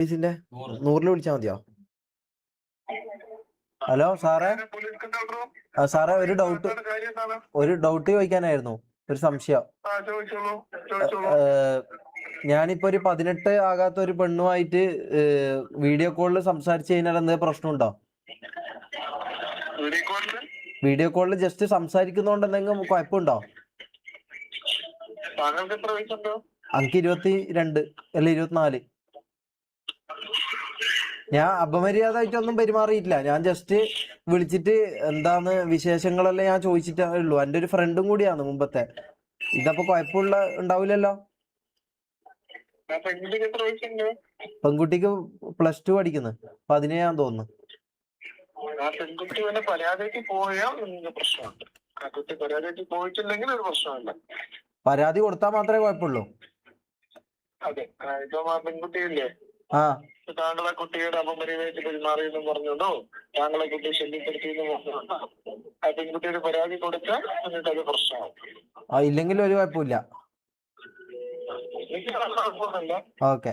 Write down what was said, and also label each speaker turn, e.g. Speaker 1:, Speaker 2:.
Speaker 1: പോലീസിന്റെ 100 വിളിച്ചാൽ മതിയോ? ഹലോ സാറേ, സാറേ ഒരു ഡൗട്ട് ചോദിക്കാനായിരുന്നു, ഒരു സംശയം. ഞാനിപ്പോ ഒരു 18 ആകാത്ത ഒരു പെണ്ണുമായിട്ട് വീഡിയോ കോളിൽ സംസാരിച്ചു കഴിഞ്ഞാൽ എന്തെങ്കിലും പ്രശ്നമുണ്ടോ? വീഡിയോ കോളിൽ ജസ്റ്റ് സംസാരിക്കുന്നോണ്ട് എന്തെങ്കിലും കുഴപ്പമുണ്ടോ? എനിക്ക് 22 അല്ല 24. ഞാൻ അപമര്യാദയായിട്ടൊന്നും പെരുമാറിയിട്ടില്ല. ഞാൻ ജസ്റ്റ് വിളിച്ചിട്ട് എന്താന്ന് വിശേഷങ്ങളെല്ലാം ഞാൻ ചോദിച്ചിട്ടേ ഉള്ളൂ. എൻ്റെ ഒരു ഫ്രണ്ടും കൂടിയാണ് മുമ്പത്തെ. ഇതപ്പോ കുഴപ്പമുള്ള ഉണ്ടാവില്ലല്ലോ? പെൺകുട്ടിക്ക് +2 പഠിക്കുന്നു, 17 തോന്നുന്നു. പരാതി കൊടുത്താൽ മാത്രമേ കുഴപ്പമുള്ളൂ. ആ
Speaker 2: താങ്കളെ കുട്ടിയുടെ അപമര്യാദയായിട്ട് പെരുമാറിയെന്നും പറഞ്ഞുകൊണ്ടോ താങ്കളെ കുട്ടിയെ ശല്യപ്പെടുത്തിയെന്നും പറഞ്ഞുകൊണ്ടോ ആ പെൺകുട്ടിയുടെ പരാതി കൊടുത്താൽ നിങ്ങൾക്ക് അത് പ്രശ്നമാവും.
Speaker 1: ഇല്ലെങ്കിൽ ഒരു കുഴപ്പമില്ല.
Speaker 2: എനിക്ക് കുഴപ്പമൊന്നുമില്ല.
Speaker 1: ഓക്കെ.